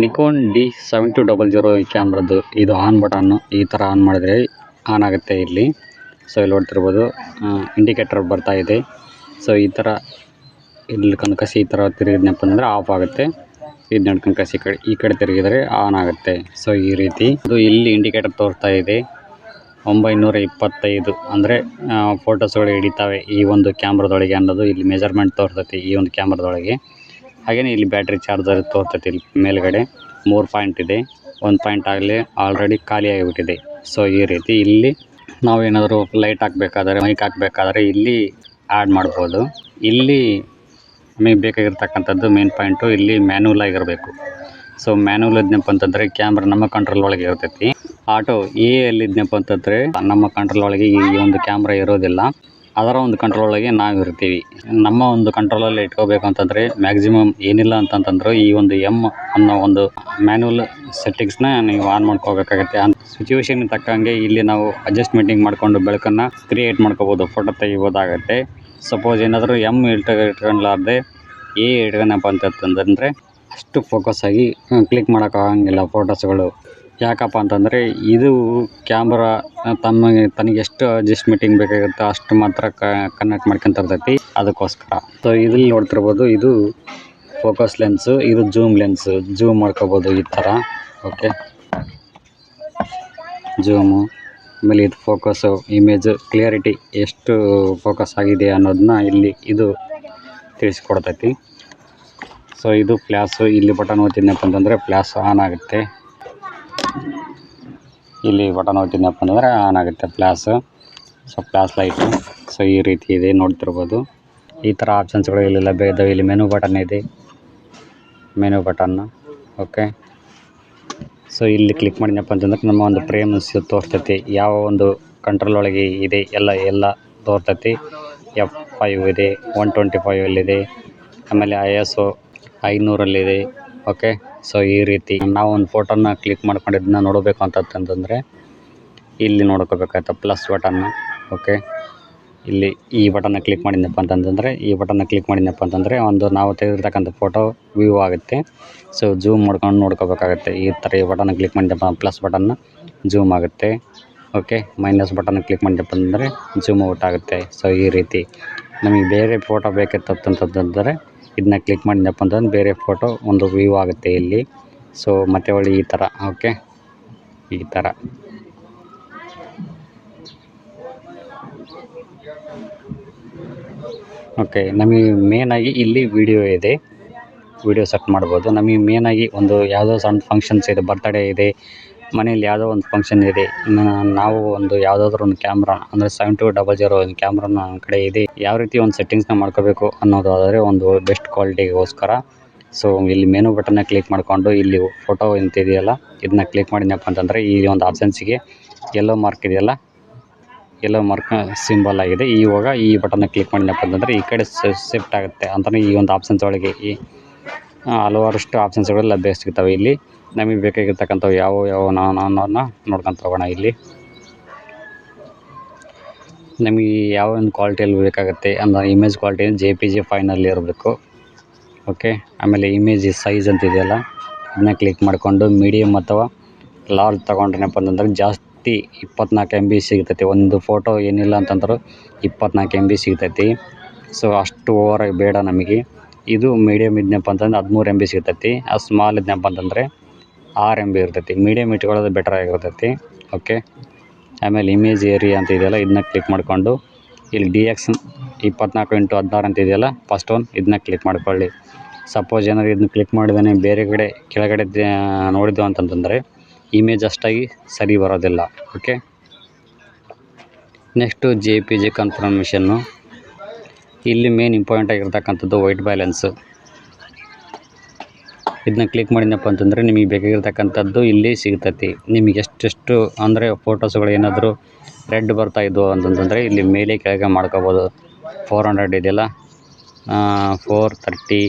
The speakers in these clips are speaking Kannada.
ನಿಕೋನ್ D7200 ಕ್ಯಾಮ್ರದ್ದು ಇದು ಆನ್ ಬಟನ್ನು ಈ ಥರ ಆನ್ ಮಾಡಿದ್ರೆ ಆನ್ ಆಗುತ್ತೆ ಇಲ್ಲಿ. ಸೊ ಇಲ್ಲಿ ನೋಡ್ತಿರ್ಬೋದು ಇಂಡಿಕೇಟರ್ ಬರ್ತಾ ಇದೆ. ಸೊ ಈ ಥರ ಇಲ್ಲಿ ಕನ್ಕಸಿ ಈ ಥರ ತಿರುಗಿದ್ನಪ್ಪ ಅಂದರೆ ಆಫ್ ಆಗುತ್ತೆ. ಇದು ಕನ್ಕಸಿ ಈ ಕಡೆ ತಿರುಗಿದರೆ ಆನ್ ಆಗುತ್ತೆ. ಸೊ ಈ ರೀತಿ ಇದು ಇಲ್ಲಿ ಇಂಡಿಕೇಟರ್ ತೋರ್ತಾ ಇದೆ 925 ಅಂದರೆ ಫೋಟೋಸ್ಗಳು ಹಿಡಿತಾವೆ ಈ ಒಂದು ಕ್ಯಾಮ್ರಾದೊಳಗೆ ಅನ್ನೋದು ಇಲ್ಲಿ ಮೆಜರ್ಮೆಂಟ್ ತೋರ್ತೈತಿ ಈ ಒಂದು ಕ್ಯಾಮ್ರಾದೊಳಗೆ. ಹಾಗೆಯೇ ಇಲ್ಲಿ ಬ್ಯಾಟ್ರಿ ಚಾರ್ಜರ್ ತೋರ್ತೈತಿ. ಇಲ್ಲಿ ಮೇಲ್ಗಡೆ 3 ಪಾಯಿಂಟ್ ಇದೆ, 1 ಪಾಯಿಂಟ್ ಆಗಲಿ ಆಲ್ರೆಡಿ ಖಾಲಿ ಆಗಿಬಿಟ್ಟಿದೆ. ಸೊ ಈ ರೀತಿ ಇಲ್ಲಿ ನಾವೇನಾದರೂ ಲೈಟ್ ಹಾಕಬೇಕಾದ್ರೆ ಮೈಕ್ ಹಾಕಬೇಕಾದ್ರೆ ಇಲ್ಲಿ ಆ್ಯಡ್ ಮಾಡ್ಬೋದು. ಇಲ್ಲಿ ನಮಗೆ ಬೇಕಾಗಿರ್ತಕ್ಕಂಥದ್ದು ಮೇನ್ ಪಾಯಿಂಟು ಇಲ್ಲಿ ಮ್ಯಾನ್ಯುವಲ್ ಆಗಿರಬೇಕು. ಸೊ ಮ್ಯಾನ್ಯುವಲ್ ಇದ್ನಪ್ಪ ಅಂತಂದರೆ ಕ್ಯಾಮ್ರಾ ನಮ್ಮ ಕಂಟ್ರೋಲ್ ಒಳಗೆ ಇರ್ತೈತಿ. ಆಟೋ ಎಲ್ಲಿದ್ನಪ್ಪ ಅಂತಂದರೆ ನಮ್ಮ ಕಂಟ್ರೋಲ್ ಒಳಗೆ ಈ ಒಂದು ಕ್ಯಾಮ್ರಾ ಇರೋದಿಲ್ಲ, ಅದರ ಒಂದು ಕಂಟ್ರೋಲ್ ಒಳಗೆ ನಾವು ಇರ್ತೀವಿ. ನಮ್ಮ ಒಂದು ಕಂಟ್ರೋಲಲ್ಲಿ ಇಟ್ಕೋಬೇಕು ಅಂತಂದರೆ ಮ್ಯಾಕ್ಸಿಮಮ್ ಏನಿಲ್ಲ ಅಂತಂತಂದ್ರೆ ಈ ಒಂದು ಅನ್ನೋ ಒಂದು ಮ್ಯಾನ್ಯುವಲ್ ಸೆಟ್ಟಿಂಗ್ಸ್ನ ನೀವು ಆನ್ ಮಾಡ್ಕೋಬೇಕಾಗುತ್ತೆ. ಸಿಚುವೇಶನ್ ತಕ್ಕಂಗೆ ಇಲ್ಲಿ ನಾವು ಅಡ್ಜಸ್ಟ್ಮೆಂಟಿಂಗ್ ಮಾಡಿಕೊಂಡು ಬೆಳಕನ್ನು ಕ್ರಿಯೇಟ್ ಮಾಡ್ಕೋಬೋದು, ಫೋಟೋ ತೆಗಿಬೋದಾಗತ್ತೆ. ಸಪೋಸ್ ಏನಾದರೂ ಇಟ್ಕೊಳ್ಳಾರ್ದೆ ಇಟ್ಕೊಳಪ್ಪ ಅಂತಂದರೆ ಅಷ್ಟು ಫೋಕಸ್ ಆಗಿ ಕ್ಲಿಕ್ ಮಾಡೋಕ್ಕಾಗಂಗಿಲ್ಲ ಫೋಟೋಸ್ಗಳು. ಯಾಕಪ್ಪ ಅಂತಂದರೆ ಇದು ಕ್ಯಾಮ್ರಾ ತನಗೆ ಎಷ್ಟು ಅಡ್ಜಸ್ಟ್ಮೆಂಟಿಂಗ್ ಬೇಕಾಗುತ್ತೋ ಅಷ್ಟು ಮಾತ್ರ ಕನೆಕ್ಟ್ ಮಾಡ್ಕೊಂತಿರ್ತೈತಿ, ಅದಕ್ಕೋಸ್ಕರ. ಸೊ ಇದ್ರಲ್ಲಿ ನೋಡ್ತಿರ್ಬೋದು ಇದು ಫೋಕಸ್ ಲೆನ್ಸು, ಇದು ಜೂಮ್ ಲೆನ್ಸು. ಜೂಮ್ ಮಾಡ್ಕೋಬೋದು ಈ ಥರ. Okay, zoom. ಆಮೇಲೆ ಇದು ಫೋಕಸ್ಸು, ಇಮೇಜು ಕ್ಲಿಯರಿಟಿ ಎಷ್ಟು ಫೋಕಸ್ ಆಗಿದೆ ಅನ್ನೋದನ್ನ ಇಲ್ಲಿ ಇದು ತಿಳಿಸ್ಕೊಡ್ತೈತಿ. ಸೊ ಇದು ಫ್ಲ್ಯಾಶು. ಇಲ್ಲಿ ಬಟನ್ ಒತ್ತಿದ್ನಪ್ಪ ಅಂತಂದರೆ ಫ್ಲ್ಯಾಶ್ ಆನ್ ಆಗುತ್ತೆ. ಇಲ್ಲಿ ಬಟನ್ ಒತ್ತಿದ್ನಪ್ಪ ಅಂತಂದರೆ ಆನ್ ಆಗುತ್ತೆ flash. So flash light. So ಈ ರೀತಿ ಇದೆ ನೋಡ್ತಿರ್ಬೋದು. ಈ ಥರ ಆಪ್ಷನ್ಸ್ಗಳು ಇಲ್ಲಿ ಲಭ್ಯ ಇದ್ದಾವೆ. ಇಲ್ಲಿ ಮೆನು ಬಟನ್ ಇದೆ, ಮೆನು ಬಟನ್ನು. ಓಕೆ, ಸೊ ಇಲ್ಲಿ ಕ್ಲಿಕ್ ಮಾಡಿದ್ನಪ್ಪ ಅಂತಂದ್ರೆ ನಮ್ಮ ಒಂದು ಫ್ರೇಮ್ಸ್ ತೋರ್ತೈತಿ, ಯಾವ ಒಂದು ಕಂಟ್ರೋಲ್ ಒಳಗೆ ಇದೆ ಎಲ್ಲ ತೋರ್ತೈತಿ. F5 ಇದೆ, 125 ಆಮೇಲೆ ISO 500 ಓಕೆ, ಸೊ ಈ ರೀತಿ ನಾವು ಒಂದು ಫೋಟೋನ ಕ್ಲಿಕ್ ಮಾಡ್ಕೊಂಡಿದ್ದನ್ನ ನೋಡಬೇಕು ಅಂತಂತಂದರೆ ಇಲ್ಲಿ ನೋಡ್ಕೋಬೇಕಾಯ್ತು ಪ್ಲಸ್ ಬಟನ್ನು. ಓಕೆ, ಇಲ್ಲಿ ಈ ಬಟನ್ನ ಕ್ಲಿಕ್ ಮಾಡಿದ್ನಪ್ಪ ಅಂತಂದರೆ ಒಂದು ನಾವು ತೆಗೆದಿರ್ತಕ್ಕಂಥ ಫೋಟೋ ವ್ಯೂ ಆಗುತ್ತೆ. ಸೊ ಜೂಮ್ ಮಾಡ್ಕೊಂಡು ನೋಡ್ಕೋಬೇಕಾಗತ್ತೆ. ಈ ಥರ ಈ ಬಟನ್ನ ಕ್ಲಿಕ್ ಮಾಡಿದಪ್ಪ ಪ್ಲಸ್ ಬಟನ್ನ ಜೂಮ್ ಆಗುತ್ತೆ. ಓಕೆ, ಮೈನಸ್ ಬಟನ್ನ ಕ್ಲಿಕ್ ಮಾಡಿದಪ್ಪ ಅಂದರೆ ಜೂಮ್ ಔಟ್ ಆಗುತ್ತೆ. ಸೊ ಈ ರೀತಿ ನಮಗೆ ಬೇರೆ ಫೋಟೋ ಬೇಕಿತ್ತಂತಂದರೆ ಇದನ್ನ ಕ್ಲಿಕ್ ಮಾಡಿದಪ್ಪ ಅಂತಂದ್ರೆ ಬೇರೆ ಫೋಟೋ ಒಂದು ವ್ಯೂ ಆಗುತ್ತೆ ಇಲ್ಲಿ. ಸೊ ಮತ್ತೆ ಒಳ್ಳೆ ಈ ಥರ. ಓಕೆ, ಈ ಥರ. ಓಕೆ, ನಮಗೆ ಮೇನಾಗಿ ಇಲ್ಲಿ ವಿಡಿಯೋ ಇದೆ, ವಿಡಿಯೋ ಸೆಟ್ ಮಾಡ್ಬೋದು. ನಮಗೆ ಮೇನಾಗಿ ಒಂದು ಯಾವುದೋ ಸಣ್ಣ ಫಂಕ್ಷನ್ಸ್ ಇದೆ, ಬರ್ತಡೇ ಇದೆ, ಮನೇಲಿ ಯಾವುದೋ ಒಂದು ಫಂಕ್ಷನ್ ಇದೆ, ನಾವು ಒಂದು ಯಾವುದಾದ್ರೂ ಒಂದು ಕ್ಯಾಮ್ರಾ ಅಂದರೆ 7200 ಒಂದು ಕ್ಯಾಮ್ರಾನ ನಮ್ಮ ಕಡೆ ಇದೆ, ಯಾವ ರೀತಿ ಒಂದು ಸೆಟ್ಟಿಂಗ್ಸ್ನ ಮಾಡ್ಕೋಬೇಕು ಅನ್ನೋದಾದರೆ ಒಂದು ಬೆಸ್ಟ್ ಕ್ವಾಲಿಟಿಗೋಸ್ಕರ. ಸೊ ಇಲ್ಲಿ ಮೆನು ಬಟನ್ನ ಕ್ಲಿಕ್ ಮಾಡಿಕೊಂಡು ಇಲ್ಲಿ ಫೋಟೋ ಎಂತಿದೆಯಲ್ಲ ಇದನ್ನ ಕ್ಲಿಕ್ ಮಾಡಿದ್ನಪ್ಪ ಅಂತಂದರೆ ಈ ಒಂದು ಆಪ್ಷನ್ಸಿಗೆ ಎಲ್ಲೋ ಮಾರ್ಕ್ ಇದೆಯಲ್ಲ, ಎಲ್ಲೋ ಮಾರ್ಕ್ ಸಿಂಬಲ್ ಆಗಿದೆ. ಇವಾಗ ಈ ಬಟನ್ನ ಕ್ಲಿಕ್ ಮಾಡಿದ್ನಪ್ಪ ಅಂತಂದರೆ ಈ ಕಡೆ ಶಿಫ್ಟ್ ಆಗುತ್ತೆ ಅಂತಲೇ ಈ ಒಂದು ಆಪ್ಷನ್ಸ್ ಒಳಗೆ ಈ ಹಲವಾರಷ್ಟು ಆಪ್ಷನ್ಸ್ಗಳು ಲಭ್ಯ ಸಿಗ್ತವೆ. ಇಲ್ಲಿ ನಮಗೆ ಬೇಕಾಗಿರ್ತಕ್ಕಂಥವು ಯಾವ ಅನ್ನೋದನ್ನ ನೋಡ್ಕೊಂತ ಹೋಗೋಣ. ಇಲ್ಲಿ ನಮಗೆ ಯಾವ ಒಂದು ಕ್ವಾಲಿಟಿಯಲ್ಲಿ ಬೇಕಾಗುತ್ತೆ ಅಂದರೆ ಇಮೇಜ್ ಕ್ವಾಲಿಟಿ JPG ಫೈನಲ್ಲಿ ಇರಬೇಕು. ಓಕೆ, ಆಮೇಲೆ ಇಮೇಜ್ ಸೈಜ್ ಅಂತಿದೆಯಲ್ಲ ಇದನ್ನ ಕ್ಲಿಕ್ ಮಾಡಿಕೊಂಡು ಮೀಡಿಯಮ್ ಅಥವಾ ಲಾರ್ಜ್ ತೊಗೊಂಡ್ರಪ್ಪ ಅಂತಂದ್ರೆ ಜಾಸ್ತಿ 24 MB ಸಿಗ್ತೈತಿ. ಒಂದು ಫೋಟೋ ಏನಿಲ್ಲ ಅಂತಂದ್ರೆ 24 MB ಸಿಗ್ತೈತಿ. ಸೊ ಅಷ್ಟು ಓವರಾಗಿ ಬೇಡ ನಮಗೆ. ಇದು ಮೀಡಿಯಮ್ ಇದ್ನಪ್ಪ ಅಂತಂದ್ರೆ 13 MB ಸಿಗ್ತೈತಿ. ಅದು ಸ್ಮಾಲ್ ಇದ್ನಪ್ಪ ಅಂತಂದರೆ 6 MB ಇರ್ತೈತಿ. ಮೀಡಿಯಮ್ ಇಟ್ಕೊಳ್ಳೋದು ಬೆಟರ್ ಆಗಿರ್ತೈತಿ. ಓಕೆ, ಆಮೇಲೆ ಇಮೇಜ್ ಏರಿಯಾ ಅಂತ ಇದೆಯಲ್ಲ ಇದನ್ನ ಕ್ಲಿಕ್ ಮಾಡಿಕೊಂಡು ಇಲ್ಲಿ DX 24x16 ಅಂತ ಇದೆಯಲ್ಲ ಫಸ್ಟ್ ಒನ್ ಇದನ್ನ ಕ್ಲಿಕ್ ಮಾಡ್ಕೊಳ್ಳಿ. ಸಪೋಸ್ ಏನಾದ್ರು ಇದನ್ನ ಕ್ಲಿಕ್ ಮಾಡಿದಾನೆ ಬೇರೆ ಕಡೆ ಕೆಳಗಡೆ ನೋಡಿದ್ವು ಅಂತಂತಂದರೆ ಇಮೇಜ್ ಅಷ್ಟಾಗಿ ಸರಿ ಬರೋದಿಲ್ಲ. Okay, next JPG ಕನ್ಫರ್ಮೇಷನ್ನು. ಇಲ್ಲಿ ಮೇನ್ ಇಂಪಾರ್ಟೆಂಟ್ ಆಗಿರ್ತಕ್ಕಂಥದ್ದು ವೈಟ್ ಬ್ಯಾಲೆನ್ಸು. ಇದನ್ನ ಕ್ಲಿಕ್ ಮಾಡಿದ್ನಪ್ಪ ಅಂತಂದರೆ ನಿಮಗೆ ಬೇಕಾಗಿರ್ತಕ್ಕಂಥದ್ದು ಇಲ್ಲಿ ಸಿಗ್ತೈತಿ. ನಿಮಗೆ ಎಷ್ಟು ಅಂದರೆ ಫೋಟೋಸ್ಗಳು ಏನಾದರೂ ರೆಡ್ ಬರ್ತಾಯಿದ್ವು ಅಂತಂತಂದರೆ ಇಲ್ಲಿ ಮೇಲೆ ಕೆಳಗೆ ಮಾಡ್ಕೋಬೋದು. 400 ಇದೆಯಲ್ಲ, 430,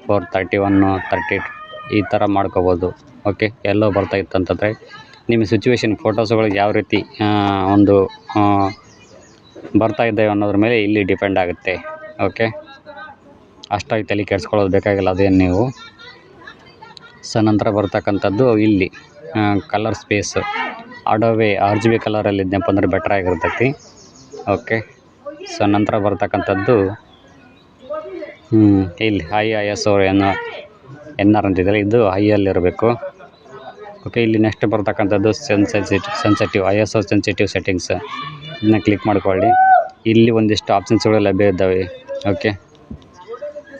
431, 30 ಈ ಥರ ಮಾಡ್ಕೋಬೋದು. ಓಕೆ, ಎಲ್ಲೋ ಬರ್ತಾಯಿತ್ತು ಅಂತಂದರೆ ನಿಮ್ಮ ಸಿಚುವೇಶನ್ ಫೋಟೋಸ್ಗಳು ಯಾವ ರೀತಿ ಒಂದು ಬರ್ತಾಯಿದ್ದಾವೆ ಅನ್ನೋದ್ರ ಮೇಲೆ ಇಲ್ಲಿ ಡಿಪೆಂಡ್ ಆಗುತ್ತೆ. ಓಕೆ, ಅಷ್ಟಾಗಿ ತಲೆ ಕೆಡಿಸ್ಕೊಳ್ಳೋದು ಬೇಕಾಗಿಲ್ಲ. ಅದೇನು ನೀವು ಸೊ ನಂತರ ಬರ್ತಕ್ಕಂಥದ್ದು ಇಲ್ಲಿ ಕಲರ್ ಸ್ಪೇಸ್ ಅಡೋವೆ RGB ಕಲರಲ್ಲಿ ಇದ್ನಪ್ಪ ಅಂದ್ರೆ ಬೆಟರ್ ಆಗಿರ್ತೈತಿ. ಓಕೆ, ಸೊ ನಂತರ ಬರ್ತಕ್ಕಂಥದ್ದು ಇಲ್ಲಿ ISO NR ಅಂತಿದ್ದಾರೆ, ಇದು ಹೈಯಲ್ಲಿರಬೇಕು. ಓಕೆ, ಇಲ್ಲಿ ನೆಕ್ಸ್ಟ್ ಬರ್ತಕ್ಕಂಥದ್ದು ಸೆನ್ಸಿಟಿವ್ ISO ಸೆನ್ಸಿಟಿವ್ ಸೆಟ್ಟಿಂಗ್ಸ್, ಇದನ್ನ ಕ್ಲಿಕ್ ಮಾಡ್ಕೊಳ್ಳಿ. ಇಲ್ಲಿ ಒಂದಿಷ್ಟು ಆಪ್ಷನ್ಸ್ಗಳು ಲಭ್ಯ ಇದ್ದಾವೆ. ಓಕೆ,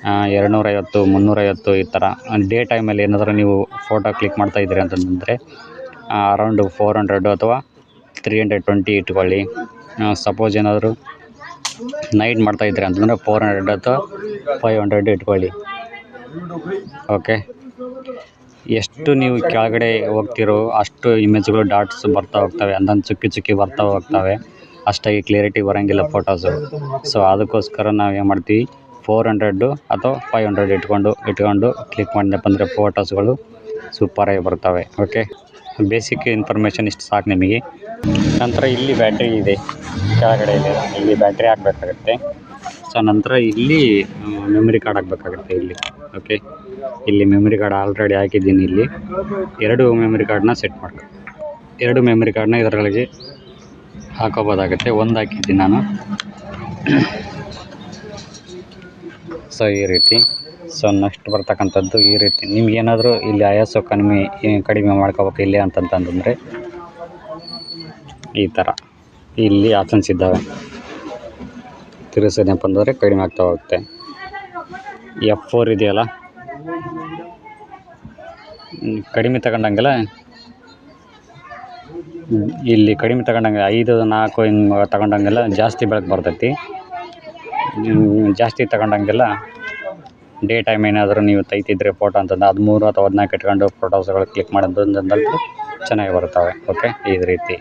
250 350 ಈ ಥರ. ಡೇ ಟೈಮಲ್ಲಿ ಏನಾದರೂ ನೀವು ಫೋಟೋ ಕ್ಲಿಕ್ ಮಾಡ್ತಾ ಇದ್ದೀರಿ ಅಂತಂದರೆ ಅರೌಂಡ್ 400 ಅಥವಾ 320 ಇಟ್ಕೊಳ್ಳಿ. ಸಪೋಸ್ ಏನಾದರೂ ನೈಟ್ ಮಾಡ್ತಾ ಇದ್ದೀರಿ ಅಂತಂದರೆ 400 ಅಥವಾ 500 ಇಟ್ಕೊಳ್ಳಿ. ಓಕೆ, ಎಷ್ಟು ನೀವು ಕೆಳಗಡೆ ಹೋಗ್ತಿರೋ ಅಷ್ಟು ಇಮೇಜ್ಗಳು ಡಾಟ್ಸ್ ಬರ್ತಾ ಹೋಗ್ತವೆ, ಅಂದಂಗೆ ಚುಕ್ಕಿ ಬರ್ತಾ ಹೋಗ್ತವೆ, ಅಷ್ಟಾಗಿ ಕ್ಲಿಯರಿಟಿ ಬರೋಂಗಿಲ್ಲ ಫೋಟೋಸು. ಸೊ ಅದಕ್ಕೋಸ್ಕರ ನಾವು ಏನು ಮಾಡ್ತೀವಿ, 400 ಅಥವಾ 500 ಇಟ್ಕೊಂಡು ಕ್ಲಿಕ್ ಮಾಡಿದಪ್ಪ ಅಂದರೆ ಫೋಟೋಸ್ಗಳು ಸೂಪರಾಗಿ ಬರ್ತವೆ. ಓಕೆ, ಬೇಸಿಕ್ ಇನ್ಫಾರ್ಮೇಷನ್ ಇಷ್ಟು ಸಾಕು ನಿಮಗೆ. ನಂತರ ಇಲ್ಲಿ ಬ್ಯಾಟ್ರಿ ಇದೆ ಕೆಳಗಡೆ ಇದೆ, ಇಲ್ಲಿ ಬ್ಯಾಟ್ರಿ ಹಾಕಬೇಕಾಗುತ್ತೆ. ಸೊ ನಂತರ ಇಲ್ಲಿ ಮೆಮೊರಿ ಕಾರ್ಡ್ ಹಾಕಬೇಕಾಗುತ್ತೆ ಇಲ್ಲಿ. ಓಕೆ, ಇಲ್ಲಿ ಮೆಮೊರಿ ಕಾರ್ಡ್ ಆಲ್ರೆಡಿ ಹಾಕಿದ್ದೀನಿ. ಇಲ್ಲಿ 2 ಮೆಮೊರಿ ಕಾರ್ಡ್ನ ಸೆಟ್ ಮಾಡ್ಕೊ, 2 ಮೆಮೊರಿ ಕಾರ್ಡ್ನ ಇದರೊಳಗೆ ಹಾಕೋಬೋದಾಗುತ್ತೆ. ಒಂದು ಹಾಕಿದ್ದೀನಿ ನಾನು. ಸೊ ಈ ರೀತಿ. ಸೊ ನೆಕ್ಸ್ಟ್ ಬರ್ತಕ್ಕಂಥದ್ದು ಈ ರೀತಿ. ನಿಮ್ಗೇನಾದರೂ ಇಲ್ಲಿ ISO ಕಡಿಮೆ ಮಾಡ್ಕೋಬೇಕು ಇಲ್ಲಿ ಅಂತಂತಂದರೆ ಈ ಥರ ಇಲ್ಲಿ ಆಪ್ಷನ್ಸ್ ಇದ್ದಾವೆ. ತಿರುಗಿಸೋದಪ್ಪ ಅಂದರೆ ಕಡಿಮೆ ಆಗ್ತಾ ಹೋಗುತ್ತೆ. F4 ಇದೆಯಲ್ಲ, ಕಡಿಮೆ ತಗೊಂಡಂಗೆಲ್ಲ ಇಲ್ಲಿ ಕಡಿಮೆ ತಗೊಂಡಂಗೆ 5 4 ಹಿಂಗೆ ತಗೊಂಡಂಗೆಲ್ಲ ಜಾಸ್ತಿ ಬೆಳಕು ಬರ್ತೈತಿ. ಜಾಸ್ತಿ ತಗೊಂಡಂಗೆಲ್ಲ ಡೇ ಟೈಮ್ ಏನಾದರೂ ನೀವು ತೆಗಿತಿದ್ರೆ ಫೋಟೋ ಅಂತಂದ್ರೆ 13 ಅಥವಾ 14 ಇಟ್ಕೊಂಡು ಫೋಟೋಸ್ಗಳು ಕ್ಲಿಕ್ ಮಾಡೋದಂದ್ರೆ ಚೆನ್ನಾಗಿ ಬರ್ತವೆ. ಓಕೆ, ಈ ರೀತಿ.